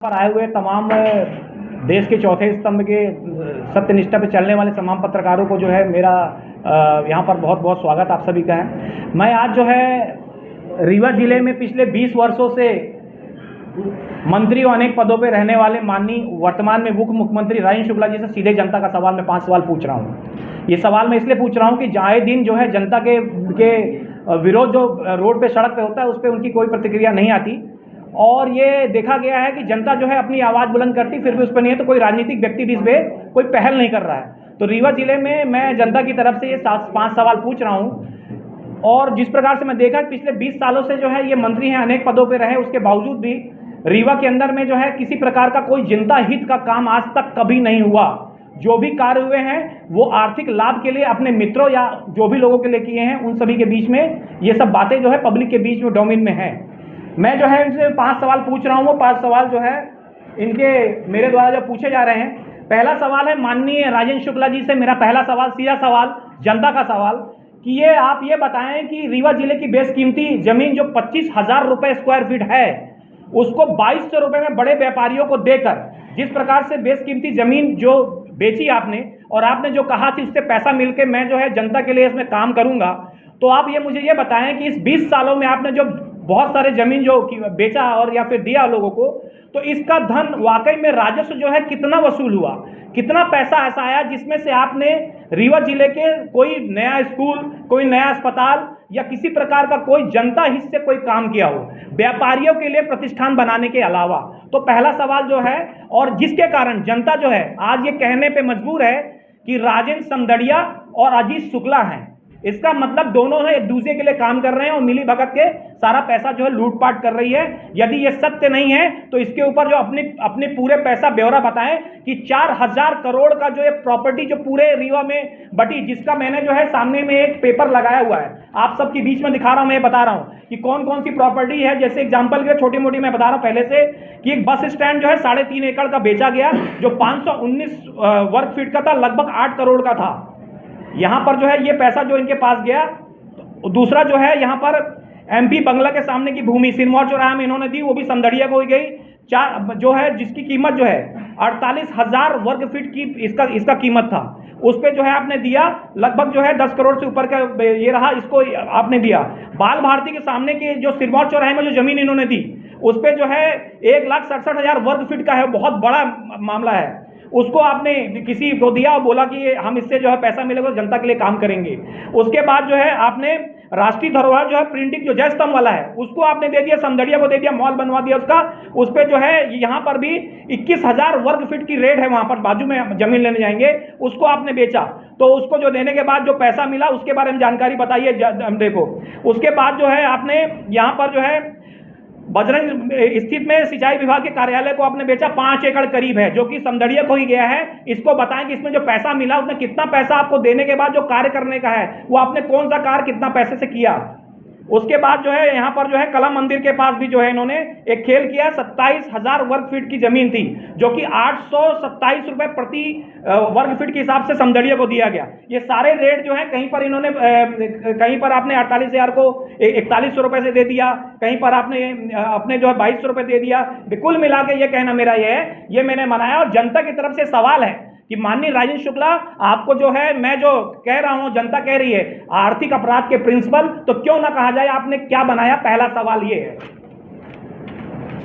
पर आए हुए तमाम देश के चौथे स्तंभ के सत्यनिष्ठा पे चलने वाले तमाम पत्रकारों को जो है मेरा यहाँ पर बहुत बहुत स्वागत आप सभी का है। मैं आज जो है रीवा जिले में पिछले 20 वर्षों से मंत्री और अनेक पदों पे रहने वाले माननीय वर्तमान में मुख्यमंत्री राजेंद्र शुक्ला जी से सीधे जनता का सवाल मैं 5 सवाल पूछ रहा हूँ। ये सवाल मैं इसलिए पूछ रहा हूँ कि आए दिन जो है जनता के विरोध जो रोड पे सड़क पे होता है उस पर उनकी कोई प्रतिक्रिया नहीं आती और ये देखा गया है कि जनता जो है अपनी आवाज़ बुलंद करती फिर भी उस पर नहीं है, तो कोई राजनीतिक व्यक्ति भी इस पर कोई पहल नहीं कर रहा है। तो रीवा जिले में मैं जनता की तरफ से ये 5 सवाल पूछ रहा हूँ और जिस प्रकार से मैं देखा कि पिछले 20 सालों से जो है ये मंत्री हैं, अनेक पदों पर रहे, उसके बावजूद भी रीवा के अंदर में जो है किसी प्रकार का कोई जनता हित का काम आज तक कभी नहीं हुआ। जो भी कार्य हुए हैं वो आर्थिक लाभ के लिए अपने मित्रों या जो भी लोगों के लिए किए हैं, उन सभी के बीच में ये सब बातें जो है पब्लिक के बीच में डोमेन में है। मैं जो है इनसे 5 सवाल पूछ रहा हूँ, वो 5 सवाल जो है इनके मेरे द्वारा जो पूछे जा रहे हैं। पहला सवाल है माननीय राजेंद्र शुक्ला जी से, मेरा पहला सवाल सीधा सवाल जनता का सवाल कि ये आप ये बताएं कि रीवा जिले की बेशकीमती जमीन जो 25,000 रुपये स्क्वायर फीट है उसको 2200 रुपये में बड़े व्यापारियों को देकर जिस प्रकार से बेशकीमती जमीन जो बेची आपने और आपने जो कहा कि उससे पैसा मिलके मैं जो है जनता के लिए इसमें काम करूंगा, तो आप ये मुझे ये बताएं कि इस 20 सालों में आपने जो बहुत सारे जमीन जो बेचा और या फिर दिया लोगों को, तो इसका धन वाकई में राजस्व जो है कितना वसूल हुआ, कितना पैसा ऐसा आया जिसमें से आपने रीवा जिले के कोई नया स्कूल, कोई नया अस्पताल या किसी प्रकार का कोई जनता हित से कोई काम किया हो, व्यापारियों के लिए प्रतिष्ठान बनाने के अलावा। तो पहला सवाल जो है, और जिसके कारण जनता जो है आज ये कहने पे मजबूर है कि राजेंद्र समदड़िया और अजीत शुक्ला हैं, इसका मतलब दोनों है एक दूसरे के लिए काम कर रहे हैं और मिली भगत के सारा पैसा जो है लूटपाट कर रही है। यदि ये सत्य नहीं है तो इसके ऊपर जो अपने पूरे पैसा ब्यौरा बताएं कि 4,000 करोड़ का जो ये प्रॉपर्टी जो पूरे रीवा में बटी, जिसका मैंने जो है सामने में एक पेपर लगाया हुआ है, आप सबके बीच में दिखा रहा हूं, मैं बता रहा हूं कि कौन कौन सी प्रॉपर्टी है। जैसे एग्जाम्पल के छोटी मोटी मैं बता रहा हूं पहले से कि एक बस स्टैंड जो है 3.5 एकड़ का बेचा गया जो 519 वर्ग फीट का था, लगभग 8 करोड़ का था। यहाँ पर जो है ये पैसा जो इनके पास गया। तो दूसरा जो है यहाँ पर MP बंगला के सामने की भूमि सिरमौर चौराहा में इन्होंने दी, वो भी समदड़िया को ही गई, जो है जिसकी कीमत जो है 48,000 वर्ग फीट की इसका कीमत था, उस पर जो है आपने दिया लगभग जो है 10 करोड़ से ऊपर का ये रहा, इसको आपने दिया। बाल भारती के सामने की जो सिरमौर चौराहे में जो जमीन इन्होंने दी उस पर जो है 1,67,000 वर्ग फीट का है, बहुत बड़ा मामला है, उसको आपने किसी को दिया और बोला कि हम इससे जो है पैसा मिलेगा जनता के लिए काम करेंगे। उसके बाद जो है आपने राष्ट्रीय धरोहर जो है प्रिंटिंग जो जय स्तंभ वाला है उसको आपने दे दिया, समदड़िया को दे दिया, मॉल बनवा दिया उसका। उस पर जो है यहाँ पर भी 21,000 वर्ग फीट की रेट है, वहाँ पर बाजू में जमीन लेने जाएंगे, उसको आपने बेचा। तो उसको जो देने के बाद जो पैसा मिला उसके बारे में जानकारी बताइए देखो। उसके बाद जो है आपने यहाँ पर जो है बजरंग स्थित में सिंचाई विभाग के कार्यालय को आपने बेचा, 5 एकड़ करीब है, जो कि समदड़िया को ही गया है। इसको बताएं कि इसमें जो पैसा मिला उसमें कितना पैसा आपको देने के बाद जो कार्य करने का है वो आपने कौन सा कार्य कितना पैसे से किया। उसके बाद जो है यहाँ पर जो है कला मंदिर के पास भी जो है इन्होंने एक खेल किया, 27,000 वर्ग फीट की जमीन थी जो कि 827 रुपये प्रति वर्ग फीट के हिसाब से समदड़िया को दिया गया। ये सारे रेट जो है कहीं पर इन्होंने कहीं पर आपने 48,000 को 4100 रुपये से दे दिया, कहीं पर आपने जो है 2200 रुपये दे दिया। कुल मिला के ये कहना मेरा ये है, ये मैंने मनाया। और जनता की तरफ से सवाल है कि माननीय राजेंद्र शुक्ला आपको जो है मैं जो कह रहा हूं, जनता कह रही है आर्थिक अपराध के प्रिंसिपल, तो क्यों ना कहा जाए आपने क्या बनाया, पहला सवाल ये है।